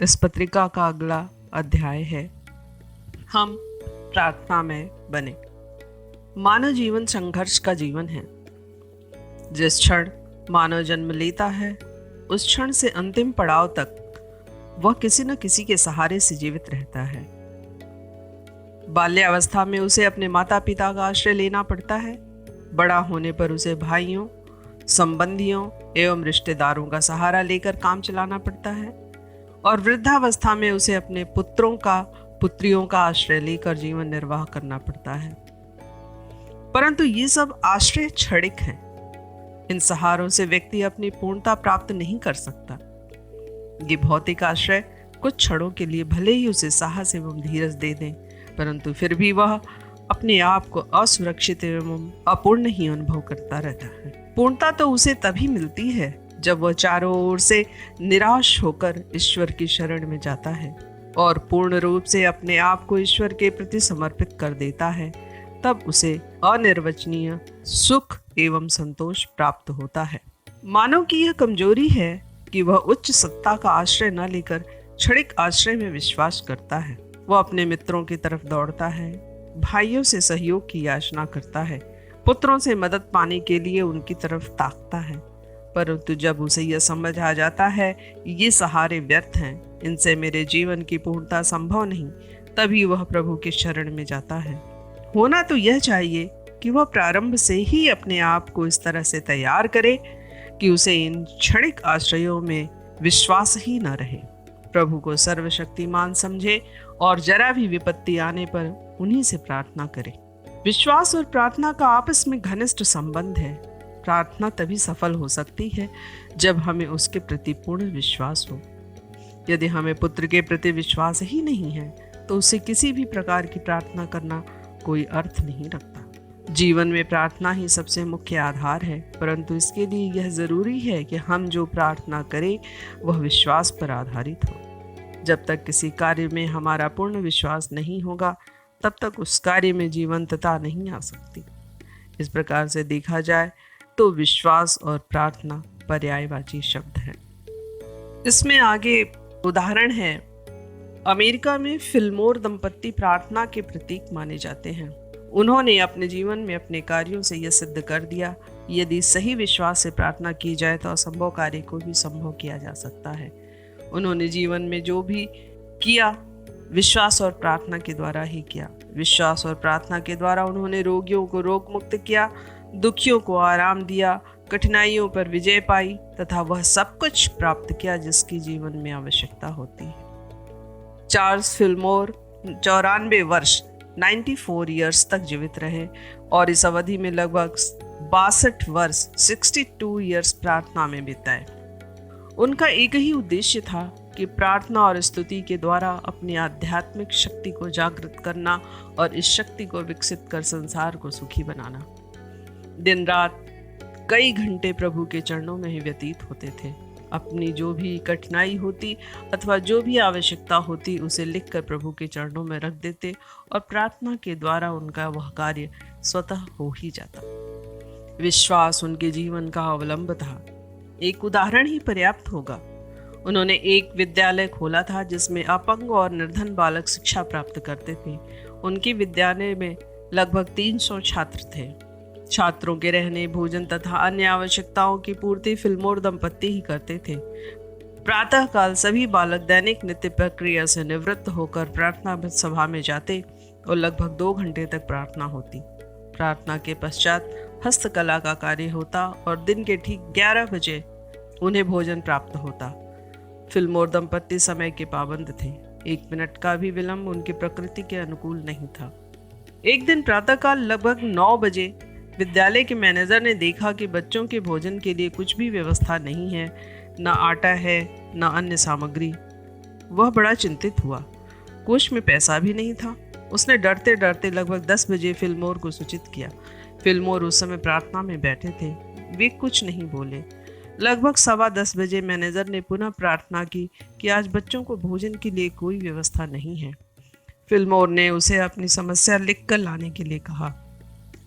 इस पत्रिका का अगला अध्याय है हम प्रार्थना में बने। मानव जीवन संघर्ष का जीवन है। जिस क्षण मानव जन्म लेता है उस क्षण से अंतिम पड़ाव तक वह किसी न किसी के सहारे से जीवित रहता है। बाल्यावस्था में उसे अपने माता पिता का आश्रय लेना पड़ता है। बड़ा होने पर उसे भाइयों, संबंधियों एवं रिश्तेदारों का सहारा लेकर काम चलाना पड़ता है और वृद्धावस्था में उसे अपने पुत्रियों का आश्रय लेकर जीवन निर्वाह करना पड़ता है। परंतु ये सब आश्रय क्षणिक हैं। इन सहारों से व्यक्ति अपनी पूर्णता प्राप्त नहीं कर सकता। ये भौतिक आश्रय कुछ क्षणों के लिए भले ही उसे साहस एवं धीरज दे दें, परंतु फिर भी वह अपने आप को असुरक्षित एवं अपूर्ण ही अनुभव करता रहता है। पूर्णता तो उसे तभी मिलती है जब वह चारों ओर से निराश होकर ईश्वर की शरण में जाता है और पूर्ण रूप से अपने आप को ईश्वर के प्रति समर्पित कर देता है। तब उसे अनिर्वचनीय सुख एवं संतोष प्राप्त होता है। मानव की यह कमजोरी है कि वह उच्च सत्ता का आश्रय न लेकर क्षणिक आश्रय में विश्वास करता है। वह अपने मित्रों की तरफ दौड़ता है, भाइयों से सहयोग की याचना करता है, पुत्रों से मदद पाने के लिए उनकी तरफ ताकता है। परंतु जब उसे यह समझ आ जाता है ये सहारे व्यर्थ हैं, इनसे मेरे जीवन की पूर्णता संभव नहीं, तभी वह प्रभु के शरण में जाता है। होना तो यह चाहिए कि वह प्रारंभ से ही अपने आप को इस तरह से तैयार करे कि उसे इन क्षणिक आश्रयों में विश्वास ही न रहे। प्रभु को सर्वशक्तिमान समझे और जरा भी विपत्ति आने पर उन्हीं से प्रार्थना करे। विश्वास और प्रार्थना का आपस में घनिष्ठ संबंध है। प्रार्थना तभी सफल हो सकती है जब हमें उसके प्रति पूर्ण विश्वास हो। यदि हमें पुत्र के प्रति विश्वास ही नहीं है तो उसे किसी भी प्रकार की प्रार्थना करना कोई अर्थ नहीं रखता। जीवन में प्रार्थना ही सबसे मुख्य आधार है, परंतु इसके लिए यह जरूरी है कि हम जो प्रार्थना करें वह विश्वास पर आधारित हो। जब तक किसी कार्य में हमारा पूर्ण विश्वास नहीं होगा तब तक उस कार्य में जीवंतता नहीं आ सकती। इस प्रकार से देखा जाए तो विश्वास और प्रार्थना पर्यायवाची शब्द हैं। इसमें आगे उदाहरण है। अमेरिका में फिल्मोर दंपत्ति प्रार्थना के प्रतीक माने जाते हैं। उन्होंने अपने जीवन में अपने कार्यों से यह सिद्ध कर दिया, यदि सही विश्वास से प्रार्थना की जाए तो असंभव कार्य को भी संभव किया जा सकता है। उन्होंने जीवन में जो भी किया विश्वास और प्रार्थना के द्वारा ही किया। विश्वास और प्रार्थना के द्वारा उन्होंने रोगियों को रोग मुक्त किया, दुखियों को आराम दिया, कठिनाइयों पर विजय पाई तथा वह सब कुछ प्राप्त किया जिसकी जीवन में आवश्यकता होती है। चार्ल्स फिल्मोर 94 वर्ष 94 ईयर्स तक जीवित रहे और इस अवधि में लगभग 62 वर्ष 62 ईयर्स प्रार्थना में बिताए। उनका एक ही उद्देश्य था कि प्रार्थना और स्तुति के द्वारा अपनी आध्यात्मिक शक्ति को जागृत करना और इस शक्ति को विकसित कर संसार को सुखी बनाना। दिन रात कई घंटे प्रभु के चरणों में ही व्यतीत होते थे। अपनी जो भी कठिनाई होती अथवा जो भी आवश्यकता होती उसे लिखकर प्रभु के चरणों में रख देते और प्रार्थना के द्वारा उनका वह कार्य स्वतः हो ही जाता। विश्वास उनके जीवन का अवलंब था। एक उदाहरण ही पर्याप्त होगा। उन्होंने एक विद्यालय खोला था जिसमें अपंग और निर्धन बालक शिक्षा प्राप्त करते थे। उनके विद्यालय में लगभग 300 छात्र थे। छात्रों के रहने, भोजन तथा अन्य आवश्यकताओं की पूर्ति फिल्मोर दंपत्ति ही करते थे। प्रातःकाल सभी बालक दैनिक नित्य प्रक्रिया से निवृत्त होकर प्रार्थना सभा में जाते और लगभग 2 घंटे तक प्रार्थना होती। प्रार्थना के पश्चात हस्तकला का कार्य होता और दिन के ठीक 11 बजे उन्हें भोजन प्राप्त होता। फिल्मोर दंपत्ति समय के पाबंद थे। 1 मिनट का भी विलंब उनकी प्रकृति के अनुकूल नहीं था। एक दिन प्रातःकाल लगभग 9 बजे विद्यालय के मैनेजर ने देखा कि बच्चों के भोजन के लिए कुछ भी व्यवस्था नहीं है, न आटा है न अन्य सामग्री। वह बड़ा चिंतित हुआ। कोष में पैसा भी नहीं था। उसने डरते डरते लगभग 10 बजे फिल्मोर को सूचित किया। फिल्मोर उस समय प्रार्थना में बैठे थे। वे कुछ नहीं बोले। लगभग 10:15 बजे मैनेजर ने पुनः प्रार्थना की कि आज बच्चों को भोजन के लिए कोई व्यवस्था नहीं है। फिल्मोर ने उसे अपनी समस्या लिखकर लाने के लिए कहा।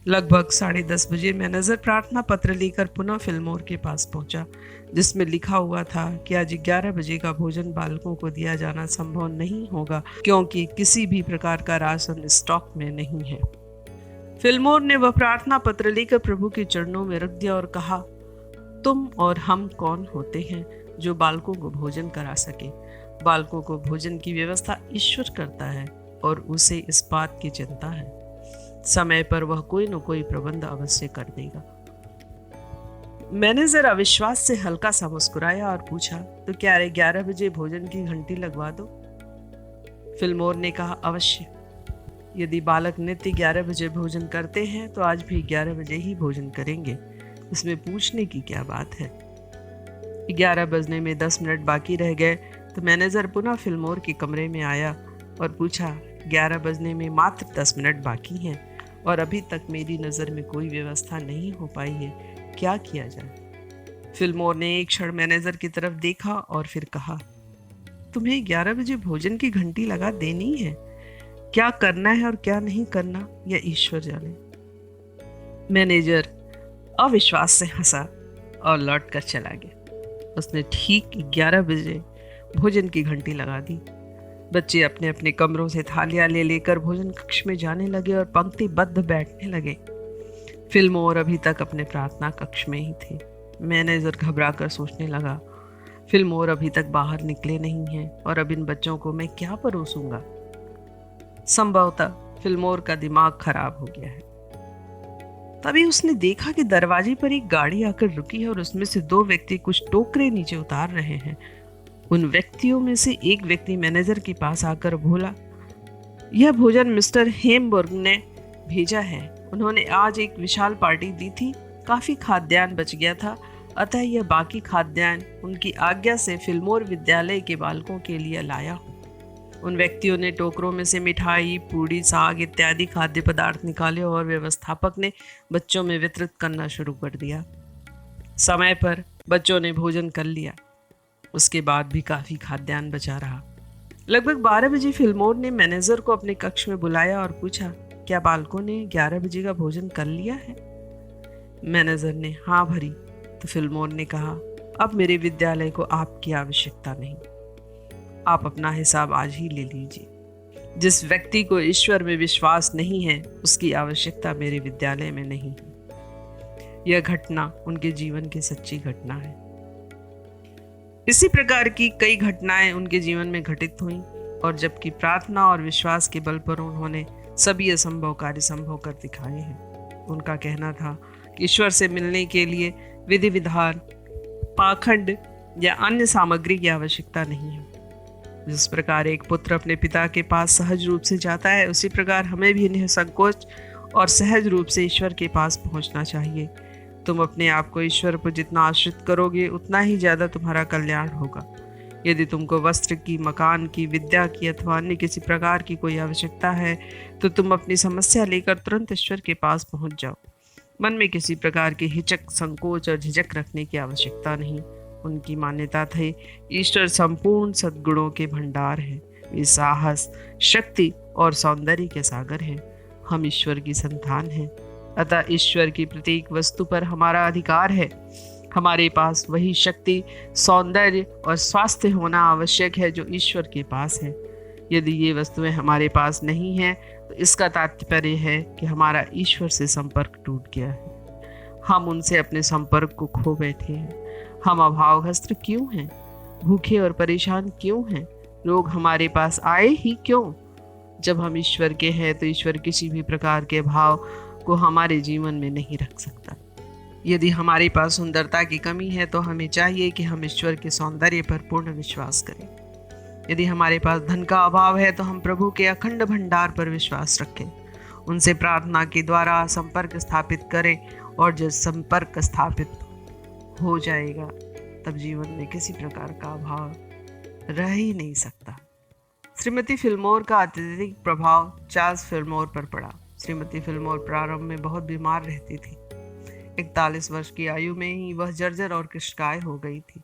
लगभग 10:30 बजे मैनेजर प्रार्थना पत्र लेकर पुनः फिल्मोर के पास पहुंचा, जिसमें लिखा हुआ था कि आज 11 बजे का भोजन बालकों को दिया जाना संभव नहीं होगा, क्योंकि किसी भी प्रकार का राशन स्टॉक में नहीं है। फिल्मोर ने वह प्रार्थना पत्र लेकर प्रभु के चरणों में रख दिया और कहा, तुम और हम कौन होते हैं जो बालकों को भोजन करा सके? बालकों को भोजन की व्यवस्था ईश्वर करता है और उसे इस बात की चिंता है। समय पर वह कोई न कोई प्रबंध अवश्य कर देगा। मैनेजर अविश्वास से हल्का सा मुस्कुराया और पूछा, तो क्या 11 बजे भोजन की घंटी लगवा दो? फिल्मोर ने कहा, अवश्य। यदि बालक नित्य 11 बजे भोजन करते हैं तो आज भी 11 बजे ही भोजन करेंगे। इसमें पूछने की क्या बात है? 11 बजने में 10 मिनट बाकी रह गए तो मैनेजर पुनः फिल्मोर के कमरे में आया और पूछा, 11 बजने में मात्र 10 मिनट बाकी हैं और अभी तक मेरी नज़र में कोई व्यवस्था नहीं हो पाई है, क्या किया जाए? फिल्मोर ने एक क्षण मैनेजर की तरफ देखा और फिर कहा, तुम्हें 11 बजे भोजन की घंटी लगा देनी है। क्या करना है और क्या नहीं करना यह ईश्वर जाने। मैनेजर अविश्वास से हंसा और लौट कर चला गया। उसने ठीक 11 बजे भोजन की घंटी लगा दी। बच्चे अपने अपने कमरों से थालियां ले लेकर भोजन कक्ष में जाने लगे और पंक्तिबद्ध बैठने लगे। फिल्मोर अभी तक अपने प्रार्थना कक्ष में ही थे। मैनेजर घबरा कर सोचने लगा, फिल्मोर अभी तक बाहर निकले नहीं हैं और अब इन बच्चों को मैं क्या परोसूंगा? संभवतः फिल्मोर का दिमाग खराब हो गया है। तभी उसने देखा कि दरवाजे पर एक गाड़ी आकर रुकी है और उसमें से 2 व्यक्ति कुछ टोकरे नीचे उतार रहे हैं। उन व्यक्तियों में से एक व्यक्ति मैनेजर के पास आकर बोला, यह भोजन मिस्टर हेमबुर्ग ने भेजा है। उन्होंने आज एक विशाल पार्टी दी थी, काफी खाद्यान्न बच गया था, अतः यह बाकी खाद्यान्न उनकी आज्ञा से फिल्मोर विद्यालय के बालकों के लिए लाया हूँ। उन व्यक्तियों ने टोकरों में से मिठाई, पूड़ी, साग इत्यादि खाद्य पदार्थ निकाले और व्यवस्थापक ने बच्चों में वितरित करना शुरू कर दिया। समय पर बच्चों ने भोजन कर लिया। उसके बाद भी काफी खाद्यान्न बचा रहा। लगभग 12 बजे फिल्मोर ने मैनेजर को अपने कक्ष में बुलाया और पूछा, क्या बालकों ने 11 बजे का भोजन कर लिया है? मैनेजर ने हाँ भरी। तो फिल्मोर ने कहा, अब मेरे विद्यालय को आपकी आवश्यकता नहीं, आप अपना हिसाब आज ही ले लीजिए। जिस व्यक्ति को ईश्वर में विश्वास नहीं है उसकी आवश्यकता मेरे विद्यालय में नहीं है। यह घटना उनके जीवन की सच्ची घटना है। इसी प्रकार की कई घटनाएं उनके जीवन में घटित हुईं और जबकि प्रार्थना और विश्वास के बल पर उन्होंने सभी असंभव कार्य संभव कर दिखाए हैं। उनका कहना था कि ईश्वर से मिलने के लिए विधि विधान, पाखंड या अन्य सामग्री की आवश्यकता नहीं है। जिस प्रकार एक पुत्र अपने पिता के पास सहज रूप से जाता है, उसी प्रकार हमें भी निसंकोच और सहज रूप से ईश्वर के पास पहुंचना चाहिए। तुम अपने आप को ईश्वर पर जितना आश्रित करोगे उतना ही ज़्यादा तुम्हारा कल्याण होगा। यदि तुमको वस्त्र की, मकान की, विद्या की अथवा अन्य किसी प्रकार की कोई आवश्यकता है तो तुम अपनी समस्या लेकर तुरंत ईश्वर के पास पहुंच जाओ। मन में किसी प्रकार की हिचक, संकोच और झिझक रखने की आवश्यकता नहीं। उनकी मान्यता थी ईश्वर संपूर्ण सद्गुणों के भंडार है। वे साहस, शक्ति और सौंदर्य के सागर हैं। हम ईश्वर की संतान हैं, अतः ईश्वर की प्रत्येक वस्तु पर हमारा अधिकार है। हमारे पास वही शक्ति, सौंदर्य और स्वास्थ्य होना आवश्यक है जो ईश्वर के पास है। यदि ये वस्तुएं हमारे पास नहीं हैं तो इसका तात्पर्य है कि हमारा ईश्वर से संपर्क टूट गया है। हम उनसे अपने संपर्क को खो बैठे हैं। हम अभावग्रस्त क्यों हैं? भूखे और परेशान क्यों हैं? लोग हमारे पास आए ही क्यों? जब हम ईश्वर के हैं तो ईश्वर किसी भी प्रकार के भाव को हमारे जीवन में नहीं रख सकता। यदि हमारे पास सुंदरता की कमी है तो हमें चाहिए कि हम ईश्वर के सौंदर्य पर पूर्ण विश्वास करें। यदि हमारे पास धन का अभाव है तो हम प्रभु के अखंड भंडार पर विश्वास रखें। उनसे प्रार्थना के द्वारा संपर्क स्थापित करें और जब संपर्क स्थापित हो जाएगा तब जीवन में किसी प्रकार का अभाव रह ही नहीं सकता। श्रीमती फिल्मोर का अत्यधिक प्रभाव चार्ल्स फिल्मोर पर पड़ा। श्रीमती फिल्मोर प्रारंभ में बहुत बीमार रहती थी। 41 वर्ष की आयु में ही वह जर्जर और कृशकाय हो गई थी।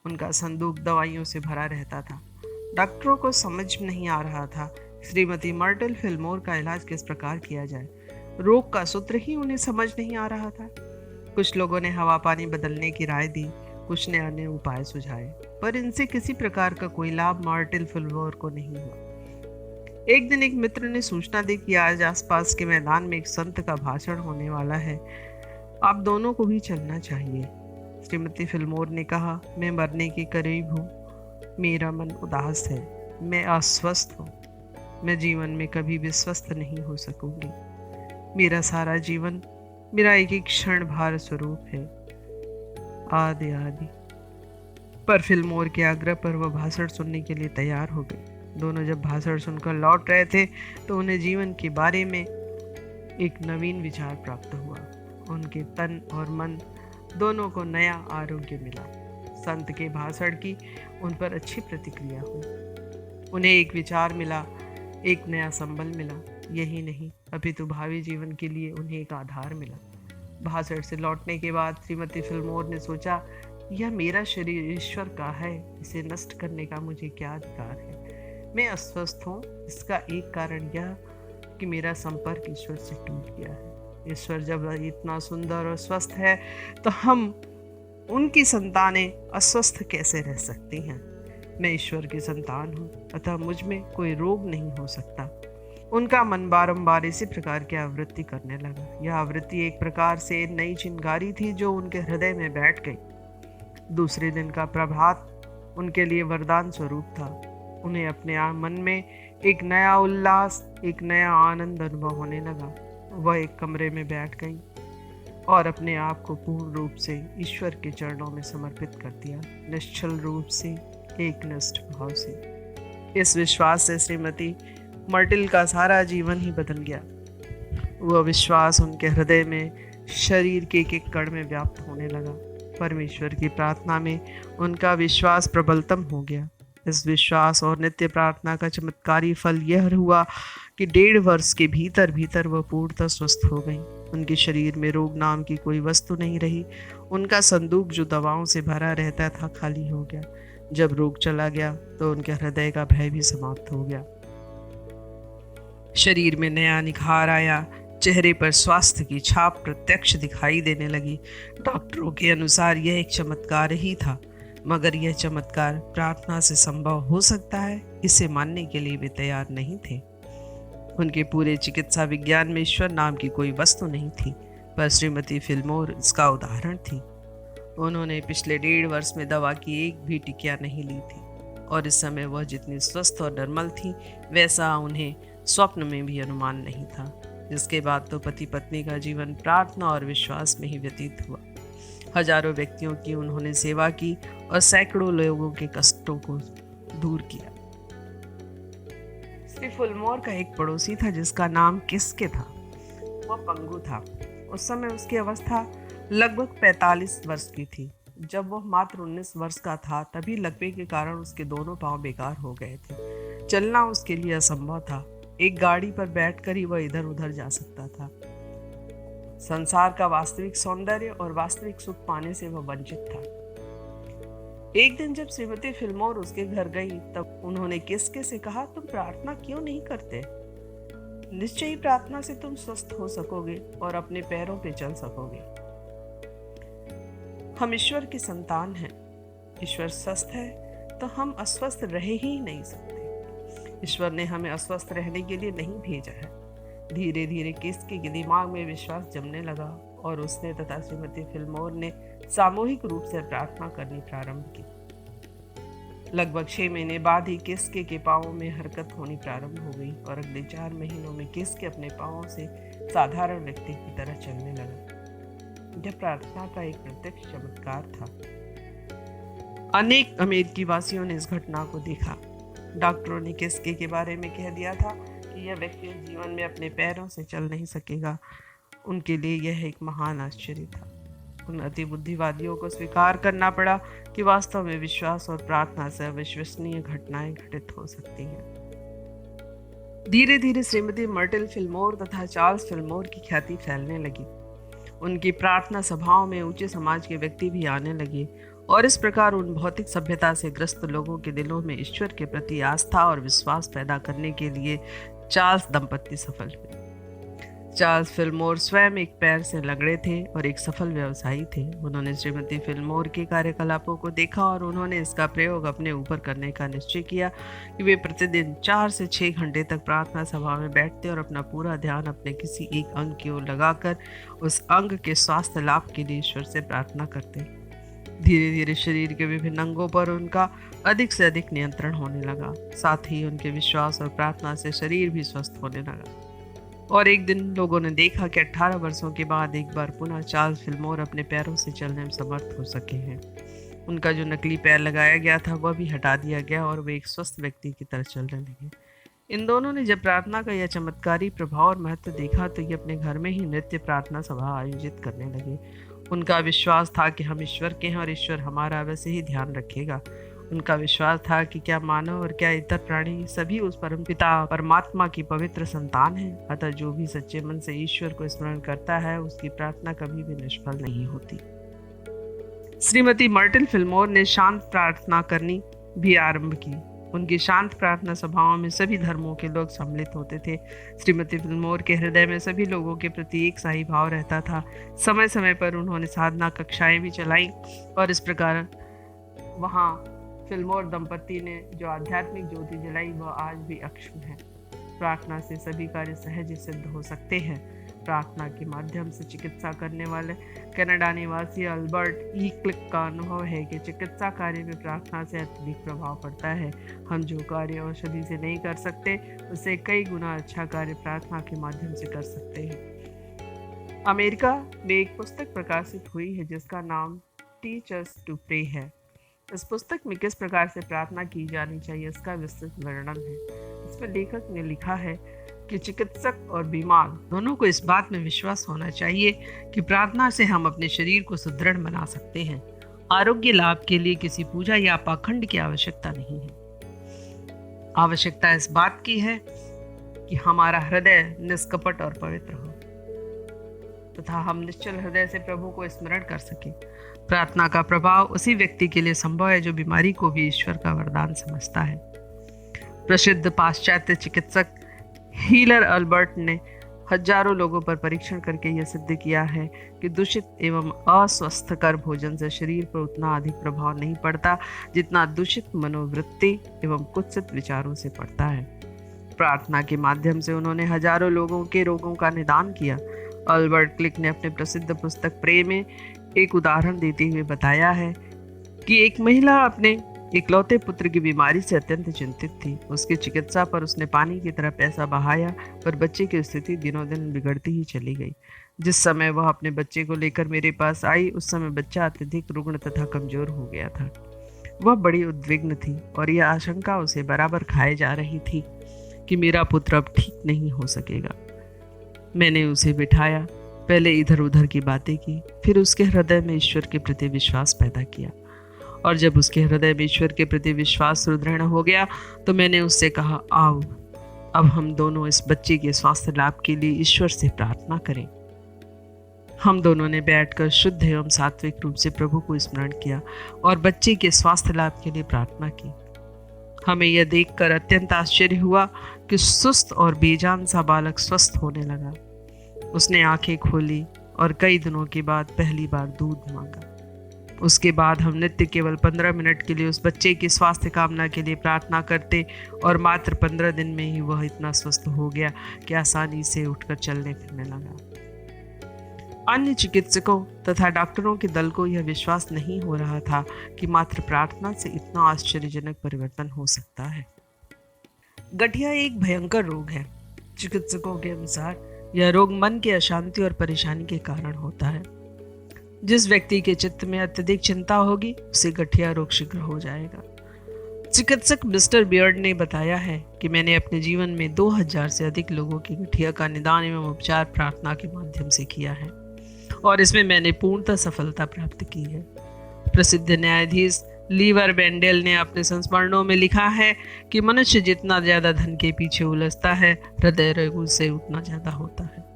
उनका संदूक दवाइयों से भरा रहता था। डॉक्टरों को समझ नहीं आ रहा था श्रीमती मर्टल फिल्मोर का इलाज किस प्रकार किया जाए। रोग का सूत्र ही उन्हें समझ नहीं आ रहा था। कुछ लोगों ने हवा पानी बदलने की राय दी, कुछ ने अन्य उपाय सुझाए, पर इनसे किसी प्रकार का कोई लाभ मार्टिन फिल्मोर को नहीं हुआ। एक दिन एक मित्र ने सूचना दी कि आज आसपास के मैदान में एक संत का भाषण होने वाला है, आप दोनों को भी चलना चाहिए। श्रीमती फिल्मोर ने कहा, मैं मरने के करीब हूँ, मेरा मन उदास है, मैं अस्वस्थ हूँ, मैं जीवन में कभी भी स्वस्थ नहीं हो सकूंगी। मेरा सारा जीवन मेरा एक एक क्षण भार स्वरूप है, आदि आदि। पर फिल्मोर के आग्रह पर वह भाषण सुनने के लिए तैयार हो गई। दोनों जब भाषण सुनकर लौट रहे थे तो उन्हें जीवन के बारे में एक नवीन विचार प्राप्त हुआ। उनके तन और मन दोनों को नया आरोग्य मिला। संत के भाषण की उन पर अच्छी प्रतिक्रिया हुई। उन्हें एक विचार मिला, एक नया संबल मिला। यही नहीं, अपितु भावी जीवन के लिए उन्हें एक आधार मिला। भाषण से लौटने के बाद श्रीमती फिल्मोर ने सोचा, यह मेरा शरीर ईश्वर का है, इसे नष्ट करने का मुझे क्या अधिकार है। मैं अस्वस्थ हूँ, इसका एक कारण यह कि मेरा संपर्क ईश्वर से टूट गया है। ईश्वर जब इतना सुंदर और स्वस्थ है तो हम उनकी संतानें अस्वस्थ कैसे रह सकती हैं। मैं ईश्वर की संतान हूँ, अतः मुझ में कोई रोग नहीं हो सकता। उनका मन बारंबार इसी प्रकार की आवृत्ति करने लगा। यह आवृत्ति एक प्रकार से नई चिंगारी थी जो उनके हृदय में बैठ गई। दूसरे दिन का प्रभात उनके लिए वरदान स्वरूप था। उन्हें अपने मन में एक नया उल्लास, एक नया आनंद अनुभव होने लगा। वह एक कमरे में बैठ गई और अपने आप को पूर्ण रूप से ईश्वर के चरणों में समर्पित कर दिया, निश्चल रूप से, एकनिष्ठ भाव से। इस विश्वास से श्रीमती मर्टिल का सारा जीवन ही बदल गया। वह विश्वास उनके हृदय में शरीर के एक एक कण में व्याप्त होने लगा। परमेश्वर की प्रार्थना में उनका विश्वास प्रबलतम हो गया। इस विश्वास और नित्य प्रार्थना का चमत्कारी फल यह हुआ कि 1.5 वर्ष के भीतर भीतर वह पूर्णतः स्वस्थ हो गई। उनके शरीर में रोग नाम की कोई वस्तु नहीं रही। उनका संदूक जो दवाओं से भरा रहता था खाली हो गया। जब रोग चला गया तो उनके हृदय का भय भी समाप्त हो गया। शरीर में नया निखार आया, चेहरे पर स्वास्थ्य की छाप प्रत्यक्ष दिखाई देने लगी। डॉक्टरों के अनुसार यह एक चमत्कार ही था, मगर यह चमत्कार प्रार्थना से संभव हो सकता है, इसे मानने के लिए वे तैयार नहीं थे। उनके पूरे चिकित्सा विज्ञान में ईश्वर नाम की कोई वस्तु नहीं थी, पर श्रीमती फिल्मोर इसका उदाहरण थी। उन्होंने पिछले 1.5 वर्ष में दवा की एक भी टिकिया नहीं ली थी, और इस समय वह जितनी स्वस्थ और निर्मल थी वैसा उन्हें स्वप्न में भी अनुमान नहीं था। जिसके बाद तो पति पत्नी का जीवन प्रार्थना और विश्वास में ही व्यतीत हुआ। हजारों व्यक्तियों की उन्होंने सेवा की और सैकड़ों लोगों के कष्टों को दूर किया। श्री फिल्मोर का एक पड़ोसी था जिसका नाम किस्के था। वह पंगु था। उस समय उसकी अवस्था लगभग 45 वर्ष की थी। जब वह मात्र 19 वर्ष का था तभी लकवे के कारण उसके दोनों पांव बेकार हो गए थे। चलना उसके लिए असंभव था। एक गाड़ी पर बैठकर ही वह इधर उधर जा सकता था। संसार का वास्तविक सौंदर्य और वास्तविक सुख पाने से वह वंचित था। एक दिन जब श्रीमती फिल्मोर उसके घर गई तब उन्होंने किस्के से कहा, तुम प्रार्थना क्यों नहीं करते? निश्चय ही प्रार्थना से तुम स्वस्थ हो सकोगे और अपने पैरों पे चल सकोगे। हम ईश्वर की संतान हैं। ईश्वर स्वस्थ है तो हम अस्वस्थ रह ही नहीं सकते। ईश्वर ने हमें अस्वस्थ रहने के लिए नहीं भेजा है। धीरे धीरे किस्के के दिमाग में विश्वास जमने लगा और उसने तथा श्रीमती फिल्मोर ने सामूहिक रूप से प्रार्थना करनी प्रारंभ की। लगभग 6 महीने बाद ही किस्के के पांवों में हरकत होनी प्रारंभ हो गई और अगले 4 महीनों में किस्के अपने पांवों से साधारण व्यक्ति की तरह चलने लगा। यह प्रार्थना का एक प्रत्यक्ष चमत्कार था। अनेक अमेरिकी वासियों ने इस घटना को देखा। डॉक्टरों ने किस्के के बारे में कह दिया था कि यह व्यक्ति जीवन में अपने पैरों से चल नहीं सकेगा। उनके लिए यह एक महान आश्चर्य था। उन अति बुद्धिवादियों को स्वीकार करना पड़ा कि वास्तव में विश्वास और प्रार्थना से अविश्वसनीय घटनाएं घटित हो सकती हैं। धीरे धीरे श्रीमती मर्टिल फिल्मोर तथा चार्ल्स फिल्मोर की ख्याति फैलने लगी। उनकी प्रार्थना सभाओं में ऊंचे समाज के व्यक्ति भी आने लगे और इस प्रकार उन भौतिक सभ्यता से ग्रस्त लोगों के दिलों में ईश्वर के प्रति आस्था और विश्वास पैदा करने के लिए चार्ल्स दंपत्ति सफल हुए। चार्ल्स फिल्मोर स्वयं एक पैर से लंगड़े थे और एक सफल व्यवसायी थे। उन्होंने श्रीमती फिल्मोर के कार्यकलापों को देखा और उन्होंने इसका प्रयोग अपने ऊपर करने का निश्चय किया कि वे प्रतिदिन 4 से 6 घंटे तक प्रार्थना सभा में बैठते और अपना पूरा ध्यान अपने किसी एक अंग की ओर लगाकर उस अंग के स्वास्थ्य लाभ के लिए ईश्वर से प्रार्थना करते। धीरे धीरे शरीर के विभिन्न अंगों पर उनका अधिक से अधिक नियंत्रण होने लगा। साथ ही उनके विश्वास और प्रार्थना से शरीर भी स्वस्थ होने लगा। और एक दिन लोगों ने देखा कि 18 वर्षों के बाद एक बार पुनः चार्ल्स फिल्मोर अपने पैरों से चलने में समर्थ हो सके हैं। उनका जो नकली पैर लगाया गया था वह भी हटा दिया गया और वे एक स्वस्थ व्यक्ति की तरह चलने लगे। इन दोनों ने जब प्रार्थना का यह चमत्कारी प्रभाव और महत्व देखा तो ये अपने घर में ही नृत्य प्रार्थना सभा आयोजित करने लगे। उनका विश्वास था कि हम ईश्वर के हैं और ईश्वर हमारा वैसे ही ध्यान रखेगा। उनका विश्वास था कि क्या मानव और क्या इतर प्राणी सभी उस परमपिता परमात्मा की पवित्र संतान हैं। अतः जो भी सच्चे मन से ईश्वर को स्मरण करता है उसकी प्रार्थना कभी भी निष्फल नहीं होती। श्रीमती मर्टिल फिल्मोर ने शांत प्रार्थना करनी भी आरंभ की। उनकी शांत प्रार्थना सभाओं में सभी धर्मों के लोग सम्मिलित होते थे। श्रीमती फिल्मोर के हृदय में सभी लोगों के प्रति एक सा ही भाव रहता था। समय समय पर उन्होंने साधना कक्षाएं भी चलाई और इस प्रकार वहाँ फिल्मोर दंपति ने जो आध्यात्मिक ज्योति जलाई वह आज भी अक्षुण्ण है। प्रार्थना से सभी कार्य सहज सिद्ध हो सकते हैं। प्रार्थना के माध्यम से चिकित्सा करने वाले कनाडा निवासी अल्बर्ट ई क्लिक का अनुभव है कि चिकित्सा कार्य में प्रार्थना से अत्यधिक प्रभाव पड़ता है। हम जो कार्य औषधि से नहीं कर सकते उससे कई गुना अच्छा कार्य प्रार्थना के माध्यम से कर सकते हैं। अमेरिका में एक पुस्तक प्रकाशित हुई है जिसका नाम टीच अस टू प्रे है। इस पुस्तक में किस प्रकार से प्रार्थना की जानी चाहिए इसका विस्तृत वर्णन है। इसमें लेखक ने लिखा है कि चिकित्सक और बीमार दोनों को इस बात में विश्वास होना चाहिए कि प्रार्थना से हम अपने शरीर को सुदृढ़ बना सकते हैं। आरोग्य लाभ के लिए किसी पूजा या पाखंड की आवश्यकता नहीं है। आवश्यकता इस बात की है कि हमारा हृदय निष्कपट और पवित्र हो तथा हम निश्चल हृदय से प्रभु को स्मरण कर सके। प्रार्थना का प्रभाव उसी व्यक्ति के लिए संभव है जो बीमारी को भी ईश्वर का वरदान समझता है। प्रसिद्ध पाश्चात्य चिकित्सक हीलर अल्बर्ट ने हजारों लोगों पर परीक्षण करके यह सिद्ध किया है कि दूषित एवं अस्वस्थकर भोजन से शरीर पर उतना अधिक प्रभाव नहीं पड़ता जितना दूषित मनोवृत्ति एवं कुत्सित विचारों से पड़ता है। प्रार्थना के माध्यम से उन्होंने हजारों लोगों के रोगों का निदान किया। अल्बर्ट क्लिक ने अपने प्रसिद्ध पुस्तक प्रे में एक उदाहरण देते हुए बताया है कि एक महिला अपने इकलौते पुत्र की बीमारी से अत्यंत चिंतित थी। उसकी चिकित्सा पर उसने पानी की तरह पैसा बहाया पर बच्चे की स्थिति दिनों दिन बिगड़ती ही चली गई। जिस समय वह अपने बच्चे को लेकर मेरे पास आई उस समय बच्चा अत्यधिक रुग्ण तथा कमजोर हो गया था। वह बड़ी उद्विग्न थी और यह आशंका उसे बराबर खाए जा रही थी कि मेरा पुत्र अब ठीक नहीं हो सकेगा। मैंने उसे बिठाया, पहले इधर उधर की बातें की, फिर उसके हृदय में ईश्वर के प्रति विश्वास पैदा किया और जब उसके हृदय में ईश्वर के प्रति विश्वास सुदृढ़ हो गया तो मैंने उससे कहा, आओ अब हम दोनों इस बच्चे के स्वास्थ्य लाभ के लिए ईश्वर से प्रार्थना करें। हम दोनों ने बैठकर शुद्ध एवं सात्विक रूप से प्रभु को स्मरण किया और बच्चे के स्वास्थ्य लाभ के लिए प्रार्थना की। हमें यह देखकर अत्यंत आश्चर्य हुआ कि सुस्त और बेजान सा बालक स्वस्थ होने लगा। उसने आंखें खोली और कई दिनों के बाद पहली बार दूध मांगा। उसके बाद हम नित्य केवल 15 मिनट के लिए उस बच्चे की स्वास्थ्य कामना के लिए प्रार्थना करते और मात्र 15 दिन में ही वह इतना स्वस्थ हो गया कि आसानी से उठकर चलने फिरने लगा। अन्य चिकित्सकों तथा डॉक्टरों के दल को यह विश्वास नहीं हो रहा था कि मात्र प्रार्थना से इतना आश्चर्यजनक परिवर्तन हो सकता है। गठिया एक भयंकर रोग है। चिकित्सकों के अनुसार यह रोग मन की अशांति और परेशानी के कारण होता है। जिस व्यक्ति के चित्त में अत्यधिक चिंता होगी उसे गठिया रोग शीघ्र हो जाएगा। चिकित्सक मिस्टर बियर्ड ने बताया है कि मैंने अपने जीवन में 2000 से अधिक लोगों की गठिया का निदान एवं उपचार प्रार्थना के माध्यम से किया है और इसमें मैंने पूर्णतः सफलता प्राप्त की है। प्रसिद्ध न्यायाधीश लीवर बेंडेल ने अपने संस्मरणों में लिखा है कि मनुष्य जितना ज्यादा धन के पीछे उलझता है हृदय रोगों से उतना ज्यादा होता है।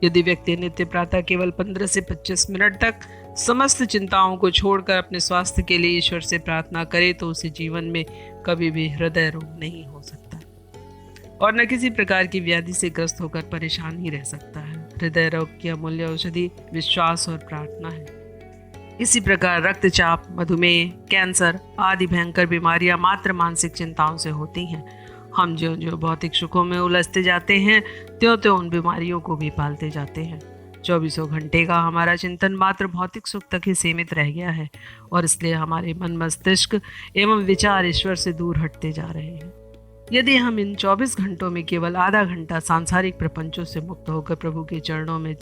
यदि व्यक्ति नित्य प्रातः केवल 15 से 25 मिनट तक समस्त चिंताओं को छोड़कर अपने स्वास्थ्य के लिए ईश्वर से प्रार्थना करे तो उसे जीवन में कभी भी हृदय रोग नहीं हो सकता। और न किसी प्रकार की व्याधि से ग्रस्त होकर परेशान ही रह सकता है। हृदय रोग की अमूल्य औषधि विश्वास और प्रार्थना है। इसी प्रकार रक्तचाप, मधुमेह, कैंसर आदि भयंकर बीमारियां मात्र मानसिक चिंताओं से होती हैं। हम जो जो भौतिक सुखों में उलझते जाते हैं, त्यों त्यों उन बीमारियों को भी पालते जाते हैं। चौबीसों घंटे का हमारा चिंतन मात्र भौतिक सुख तक ही सीमित रह गया है और इसलिए हमारे मन, मस्तिष्क एवं विचार ईश्वर से दूर हटते जा रहे हैं। यदि हम इन 24 घंटों में केवल आधा घंटा सांसारिक प्रपंचों से मुक्त होकर प्रभु के चरणों में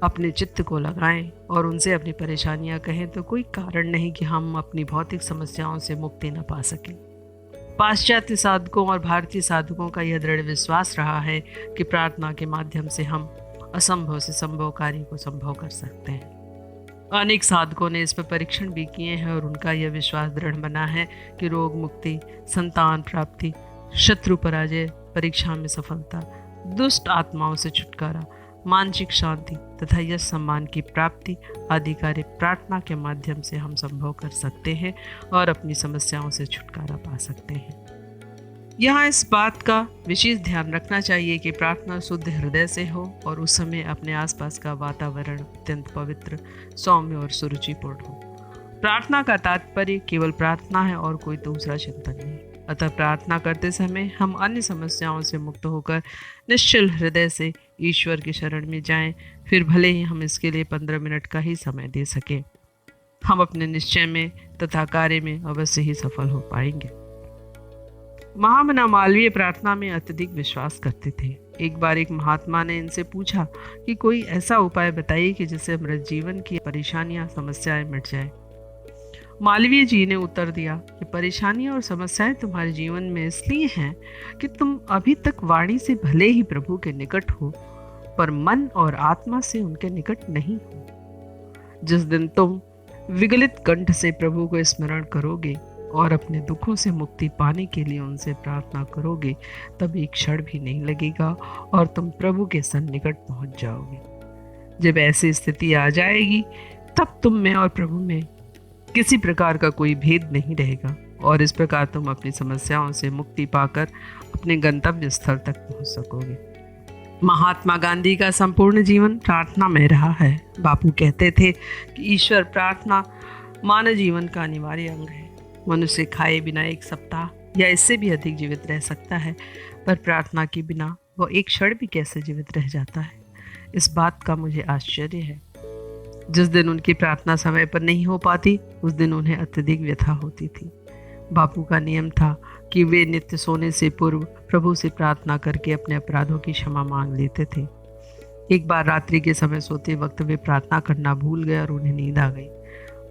अपने चित्त को लगाएं और उनसे अपनी परेशानियां कहें, तो कोई कारण नहीं कि हम अपनी भौतिक समस्याओं से मुक्ति न पा सकें। पाश्चात्य साधकों और भारतीय साधकों का यह दृढ़ विश्वास रहा है कि प्रार्थना के माध्यम से हम असंभव से संभव कार्य को संभव कर सकते हैं। अनेक साधकों ने इस पर परीक्षण भी किए हैं और उनका यह विश्वास दृढ़ बना है कि रोग मुक्ति, संतान प्राप्ति, शत्रु पराजय, परीक्षा में सफलता, दुष्ट आत्माओं से छुटकारा, मानसिक शांति तथा यश सम्मान की प्राप्ति आदि कार्य प्रार्थना के माध्यम से हम संभव कर सकते हैं और अपनी समस्याओं से छुटकारा पा सकते हैं। यहाँ इस बात का विशेष ध्यान रखना चाहिए कि प्रार्थना शुद्ध हृदय से हो और उस समय अपने आसपास का वातावरण अत्यंत पवित्र, सौम्य और सुरुचिपूर्ण हो। प्रार्थना का तात्पर्य केवल प्रार्थना है और कोई दूसरा चिंतन नहीं। अतः प्रार्थना करते समय हम अन्य समस्याओं से मुक्त होकर निश्चल हृदय से ईश्वर की शरण में जाएं, फिर भले ही हम इसके लिए 15 मिनट का ही समय दे सकें। हम अपने निश्चय में तथा कार्य में अवश्य ही सफल हो पाएंगे। महामना मालवीय प्रार्थना में अत्यधिक विश्वास करते थे। एक बार एक महात्मा ने इनसे पूछा कि कोई ऐसा उपाय बताइए कि जिससे मृत जीवन की परेशानियां, समस्याएं मिट जाए। मालवीय जी ने उत्तर दिया कि परेशानियां और समस्याएं तुम्हारे जीवन में इसलिए हैं कि तुम अभी तक वाणी से भले ही प्रभु के निकट हो, पर मन और आत्मा से उनके निकट नहीं हो। जिस दिन तुम विगलित कंठ से प्रभु को स्मरण करोगे और अपने दुखों से मुक्ति पाने के लिए उनसे प्रार्थना करोगे, तब एक क्षण भी नहीं लगेगा और तुम प्रभु के सन्निकट पहुंच जाओगे। जब ऐसी स्थिति आ जाएगी, तब तुम में और प्रभु में किसी प्रकार का कोई भेद नहीं रहेगा और इस प्रकार तुम अपनी समस्याओं से मुक्ति पाकर अपने गंतव्य स्थल तक पहुंच सकोगे। महात्मा गांधी का संपूर्ण जीवन प्रार्थना में रहा है। बापू कहते थे कि ईश्वर प्रार्थना मानव जीवन का अनिवार्य अंग है। मनुष्य खाए बिना एक सप्ताह या इससे भी अधिक जीवित रह सकता है, पर प्रार्थना के बिना वो एक क्षण भी कैसे जीवित रह जाता है, इस बात का मुझे आश्चर्य है। जिस दिन उनकी प्रार्थना समय पर नहीं हो पाती, उस दिन उन्हें अत्यधिक व्यथा होती थी। बापू का नियम था कि वे नित्य सोने से पूर्व प्रभु से प्रार्थना करके अपने अपराधों की क्षमा मांग लेते थे। एक बार रात्रि के समय सोते वक्त वे प्रार्थना करना भूल गए और उन्हें नींद आ गई।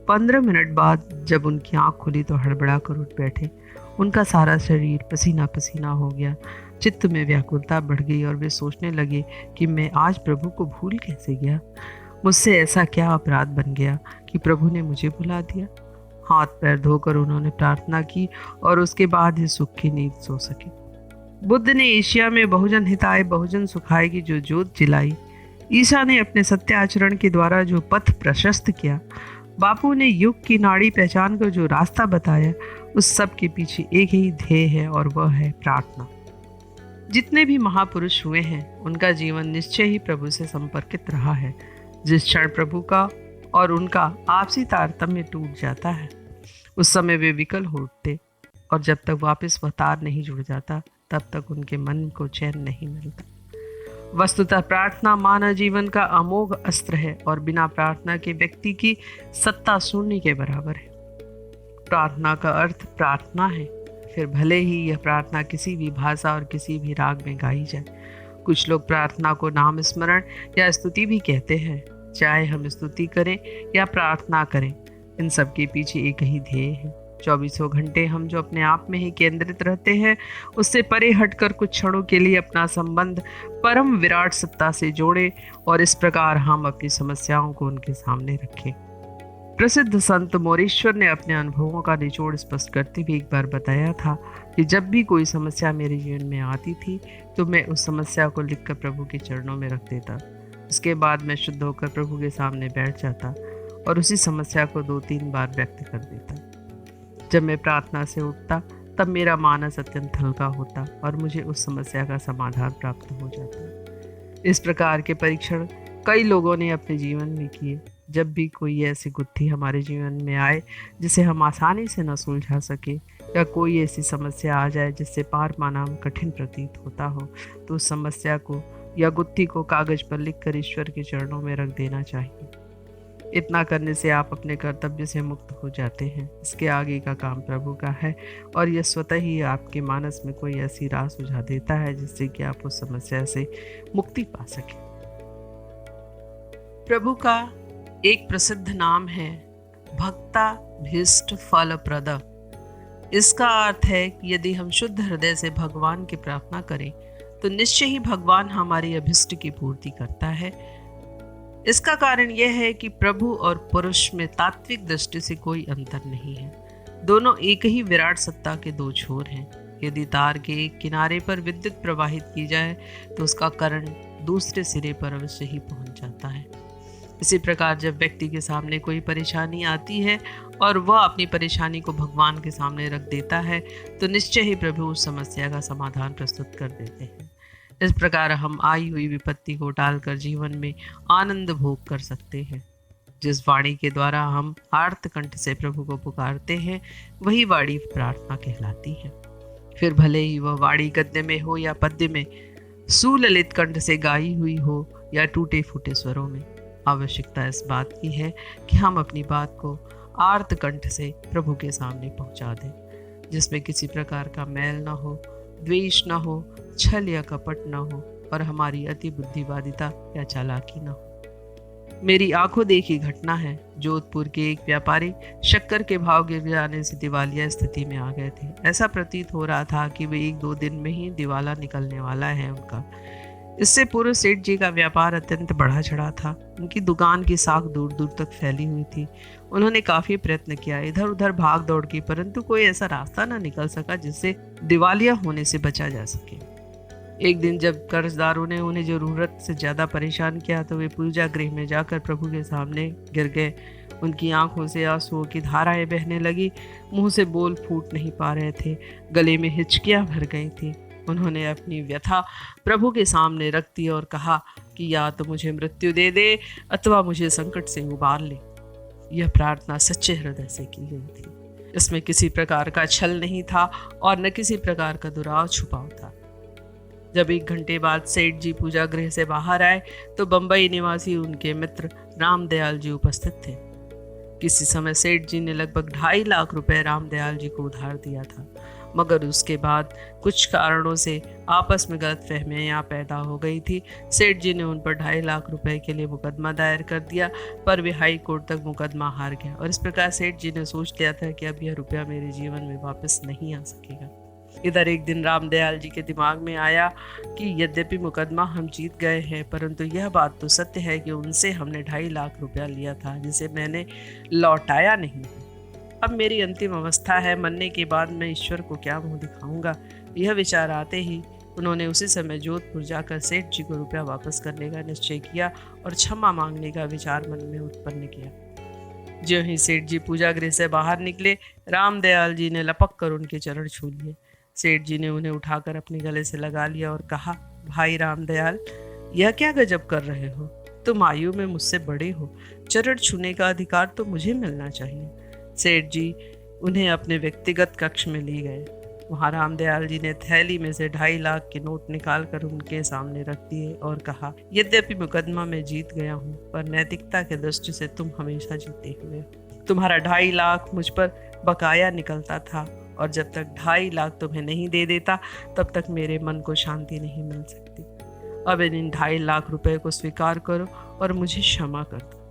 15 मिनट बाद जब उनकी आंख खुली तो हड़बड़ा कर उठ बैठे। उनका सारा शरीर पसीना पसीना हो गया। चित्त में व्याकुलता बढ़ गई और वे सोचने लगे कि मैं आज प्रभु को भूल कैसे गया। मुझसे ऐसा क्या अपराध बन गया कि प्रभु ने मुझे भुला दिया। हाथ पैर धोकर उन्होंने प्रार्थना की और उसके बाद ही सुख की नींद सो सके। बुद्ध ने एशिया में बहुजन हिताय बहुजन सुखाय की जो ज्योत जलाई, ईसा ने अपने सत्य आचरण के द्वारा जो पथ प्रशस्त किया, बापू ने युग की नाड़ी पहचान कर जो रास्ता बताया, उस सब के पीछे एक ही ध्येय है और वह है प्रार्थना। जितने भी महापुरुष हुए हैं, उनका जीवन निश्चय ही प्रभु से संपर्कित रहा है। जिस क्षण प्रभु का और उनका आपसी तारतम्य टूट जाता है, उस समय वे विकल हो उठते और जब तक वापस वह तार नहीं जुड़ जाता, तब तक उनके मन को चैन नहीं मिलता। वस्तुतः प्रार्थना मानव जीवन का अमोघ अस्त्र है और बिना प्रार्थना के व्यक्ति की सत्ता शून्य के बराबर है। प्रार्थना का अर्थ प्रार्थना है, फिर भले ही यह प्रार्थना किसी भी भाषा और किसी भी राग में गाई जाए। कुछ लोग प्रार्थना को नाम स्मरण या स्तुति भी कहते हैं। चाहे हम स्तुति करें या प्रार्थना करें, इन सब के पीछे एक ही ध्येय है। 24 घंटे हम जो अपने आप में ही केंद्रित रहते हैं, उससे परे हटकर कुछ क्षणों के लिए अपना संबंध परम विराट सत्ता से जोड़ें और इस प्रकार हम अपनी समस्याओं को उनके सामने रखें। प्रसिद्ध संत मोरेश्वर ने अपने अनुभवों का निचोड़ स्पष्ट करते हुए एक बार बताया था कि जब भी कोई समस्या मेरे जीवन में आती थी, तो मैं उस समस्या को लिखकर प्रभु के चरणों में रख देता। उसके बाद मैं शुद्ध होकर प्रभु के सामने बैठ जाता और उसी समस्या को 2-3 बार व्यक्त कर देता। जब मैं प्रार्थना से उठता तब मेरा मानस अत्यंत हल्का होता और मुझे उस समस्या का समाधान प्राप्त हो जाता। इस प्रकार के परीक्षण कई लोगों ने अपने जीवन में किए। जब भी कोई ऐसी गुत्थी हमारे जीवन में आए जिसे हम आसानी से न सुलझा सके, या कोई ऐसी समस्या आ जाए जिससे पार पाना कठिन प्रतीत होता हो, तो उस समस्या को या गुत्थी को कागज पर लिखकर ईश्वर के चरणों में रख देना चाहिए। इतना करने से आप अपने कर्तव्य से मुक्त हो जाते हैं। इसके आगे का काम प्रभु का है और यह स्वतः ही आपके मानस में कोई ऐसी राह सुझा देता है जिससे कि आप उस समस्या से मुक्ति पा सकें। प्रभु का एक प्रसिद्ध नाम है भक्ता भीष्ट फलप्रद। इसका अर्थ है कि यदि हम शुद्ध हृदय से भगवान की प्रार्थना करें तो निश्चय ही भगवान हमारी अभिष्ट की पूर्ति करता है। इसका कारण यह है कि प्रभु और पुरुष में तात्विक दृष्टि से कोई अंतर नहीं है। दोनों एक ही विराट सत्ता के दो छोर हैं। यदि तार के एक किनारे पर विद्युत प्रवाहित की जाए तो उसका करंट दूसरे सिरे पर अवश्य ही पहुंच जाता है। इसी प्रकार जब व्यक्ति के सामने कोई परेशानी आती है और वह अपनी परेशानी को भगवान के सामने रख देता है तो निश्चय ही प्रभु उस समस्या का समाधान प्रस्तुत कर देते हैं। इस प्रकार हम आई हुई विपत्ति को टालकर जीवन में आनंद भोग कर सकते हैं। जिस वाणी के द्वारा हम आर्त कंठ से प्रभु को पुकारते हैं वही वाणी प्रार्थना कहलाती है। फिर भले ही वह वाणी गद्य में हो या पद्य में, सुललित कंठ से गाई हुई हो या टूटे फूटे स्वरों में, आवश्यकता इस बात की है कि हम अपनी बात को आर्त कंठ से प्रभु के सामने पहुंचा दें, जिसमें किसी प्रकार का मैल न हो, द्वेष न हो, छल या कपट न हो और हमारी अति बुद्धिवादिता या चालाकी न हो। मेरी आंखों देखी घटना है। जोधपुर के एक व्यापारी शक्कर के भाव गिर जाने से दिवालिया स्थिति में आ गए थे। ऐसा प्रतीत हो रहा था कि वे 1-2 दिन में ही दिवाला निकलने वाला है उनका। इससे पूर्व सेठ जी का व्यापार अत्यंत बढ़ा चढ़ा था। उनकी दुकान की साख दूर दूर तक फैली हुई थी। उन्होंने काफी प्रयत्न किया, इधर उधर भाग दौड़ की, परंतु कोई ऐसा रास्ता न निकल सका जिससे दिवालिया होने से बचा जा सके। एक दिन जब कर्जदारों ने उन्हें जरूरत से ज्यादा परेशान किया तो वे पूजा गृह में जाकर प्रभु के सामने गिर गए। उनकी आंखों से आंसुओं की धाराएं बहने लगी, मुंह से बोल फूट नहीं पा रहे थे, गले में हिचकियां भर गई थी। उन्होंने अपनी व्यथा प्रभु के सामने रख दी और कहा कि या तो मुझे मृत्यु दे दे अथवा मुझे संकट से उबार ले। यह प्रार्थना सच्चे हृदय से की गई थी। इसमें किसी प्रकार का छल नहीं था और न किसी प्रकार का दुराव छुपाव था। जब 1 घंटे बाद सेठ जी पूजा गृह से बाहर आए तो बंबई निवासी उनके मित्र रामदयाल जी उपस्थित थे। किसी समय सेठ जी ने लगभग 2.5 लाख रुपए रामदयाल जी को उधार दिया था, मगर उसके बाद कुछ कारणों से आपस में गलतफहमियां पैदा हो गई थी। सेठ जी ने उन पर 2.5 लाख रुपए के लिए मुकदमा दायर कर दिया, पर वे हाई कोर्ट तक मुकदमा हार गया और इस प्रकार सेठ जी ने सोच लिया था कि अब यह रुपया मेरे जीवन में वापस नहीं आ सकेगा। इधर एक दिन रामदयाल जी के दिमाग में आया कि यद्यपि मुकदमा हम जीत गए हैं, परंतु यह बात तो सत्य है कि उनसे हमने 2.5 लाख रुपया लिया था जिसे मैंने लौटाया नहीं। अब मेरी अंतिम अवस्था है, मरने के बाद मैं ईश्वर को क्या मुंह दिखाऊंगा। यह विचार आते ही उन्होंने उसी समय जोधपुर जाकर सेठ जी को रुपया वापस करने का निश्चय किया और क्षमा मांगने का विचार मन में उत्पन्न किया। ज्यों ही सेठ जी पूजा गृह से बाहर निकले, रामदयाल जी ने लपक कर उनके चरण छू लिए। सेठ जी ने उन्हें उठाकर अपने गले से लगा लिया और कहा, भाई रामदयाल, यह क्या गजब कर रहे हो? तुम आयु में मुझसे बड़े हो, चरण छूने का अधिकार तो मुझे मिलना चाहिए। सेठ जी उन्हें अपने व्यक्तिगत कक्ष में ले गए। वहाँ रामदयाल जी ने थैली में से 2.5 लाख के नोट निकालकर उनके सामने रख दिए और कहा, यद्यपि मुकदमा में जीत गया हूँ, पर नैतिकता के दृष्टि से तुम हमेशा जीते हुए हो। तुम्हारा 2.5 लाख मुझ पर बकाया निकलता था और जब तक 2.5 लाख तुम्हें नहीं दे देता तब तक मेरे मन को शांति नहीं मिल सकती। अब इन 2.5 लाख रुपए को स्वीकार करो और मुझे क्षमा कर दो।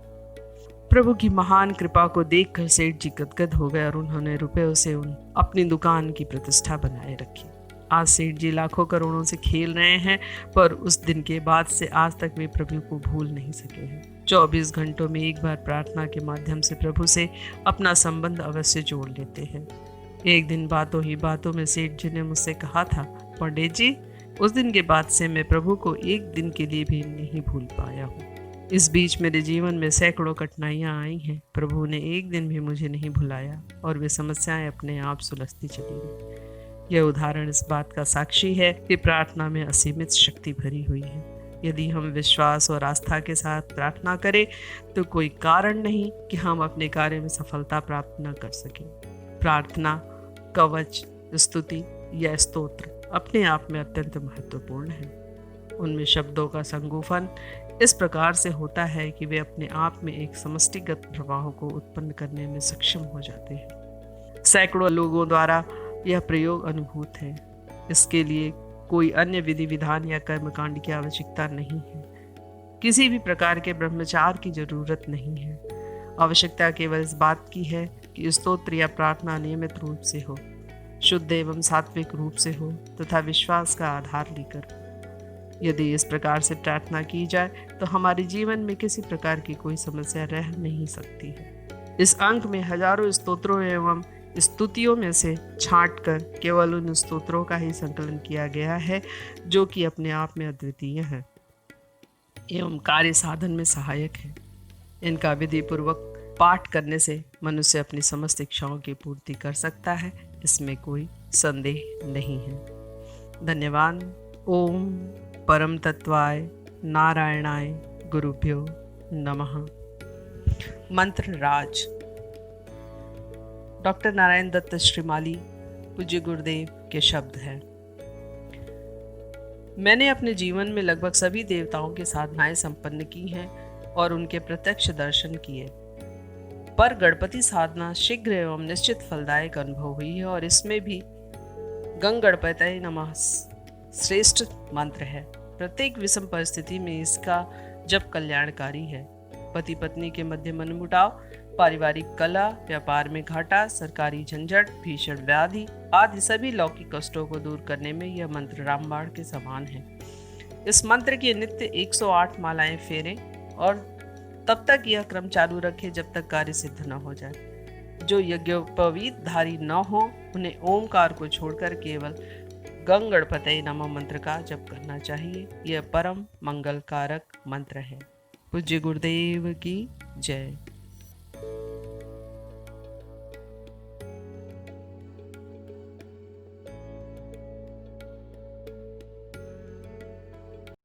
प्रभु की महान कृपा को देखकर सेठ जी गदगद हो गए और उन्होंने रुपयों से अपनी दुकान की प्रतिष्ठा बनाए रखी। आज सेठ जी लाखों करोड़ों से खेल रहे हैं, पर उस दिन के बाद से आज तक वे प्रभु को भूल नहीं सके हैं। 24 घंटों में एक बार प्रार्थना के माध्यम से प्रभु से अपना संबंध अवश्य जोड़ लेते हैं। एक दिन बातों ही बातों में सेठ जी ने मुझसे कहा था, पंडित जी, उस दिन के बाद से मैं प्रभु को एक दिन के लिए भी नहीं भूल पाया हूँ। इस बीच मेरे जीवन में सैकड़ों कठिनाइयाँ आई हैं, प्रभु ने एक दिन भी मुझे नहीं भुलाया और वे समस्याएं अपने आप सुलझती चली गई। यह उदाहरण इस बात का साक्षी है कि प्रार्थना में असीमित शक्ति भरी हुई है। यदि हम विश्वास और आस्था के साथ प्रार्थना करें तो कोई कारण नहीं कि हम अपने कार्य में सफलता प्राप्त न कर सकें। प्रार्थना, कवच, स्तुति या स्तोत्र अपने आप में अत्यंत महत्वपूर्ण है। उनमें शब्दों का संगोपन इस प्रकार से होता है कि वे अपने आप में एक समष्टिगत प्रवाह को उत्पन्न करने में सक्षम हो जाते हैं। सैकड़ों लोगों द्वारा यह प्रयोग अनुभूत है। इसके लिए कोई अन्य विधि विधान या कर्मकांड की आवश्यकता नहीं है। किसी भी प्रकार के ब्रह्मचार की जरूरत नहीं है। आवश्यकता केवल इस बात की है कि स्तोत्र या प्रार्थना नियमित रूप से हो, शुद्ध एवं सात्विक रूप से हो तथा विश्वास का आधार लेकर। यदि इस प्रकार से प्रार्थना की जाए तो हमारे जीवन में किसी प्रकार की कोई समस्या रह नहीं सकती है। इस अंक में हजारों स्तोत्रों एवं स्तुतियों में से छांटकर केवल उन स्तोत्रों का ही संकलन किया गया है जो कि अपने आप में अद्वितीय है एवं कार्य साधन में सहायक है। इनका विधि पूर्वक पाठ करने से मनुष्य अपनी समस्त इच्छाओं की पूर्ति कर सकता है, इसमें कोई संदेह नहीं है। धन्यवाद। ओम परम तत्वाय नारायणाय गुरुभ्यो नमः। मंत्र राज। डॉक्टर नारायण दत्त श्रीमाली पूज्य गुरुदेव के शब्द हैं। मैंने अपने जीवन में लगभग सभी देवताओं की साधनाएं संपन्न की हैं और उनके प्रत्यक्ष दर्शन किए, पर गणपति साधना शीघ्र एवं निश्चित फलदायक अनुभव हुई है और इसमें भी गंग गणपतये नमः श्रेष्ठ मंत्र है। प्रत्येक विषम परिस्थिति में इसका जप कल्याणकारी है। पति पत्नी के मध्य मनमुटाव, पारिवारिक कलह, व्यापार में घाटा, सरकारी झंझट, भीषण व्याधि आदि सभी लौकिक कष्टों को दूर करने में यह मंत्र रामबाण के समान है। इस मंत्र की नित्य 108 मालाएं फेरें और तब तक यह क्रम चालू रखें जब तक कार्य सिद्ध न हो जाए। जो यज्ञोपवीत धारी न हो उन्हें ओमकार को छोड़कर केवल गंग गणपतये नमः मंत्र का जप करना चाहिए। यह परम मंगल कारक मंत्र है। पूज्य गुरुदेव की जय।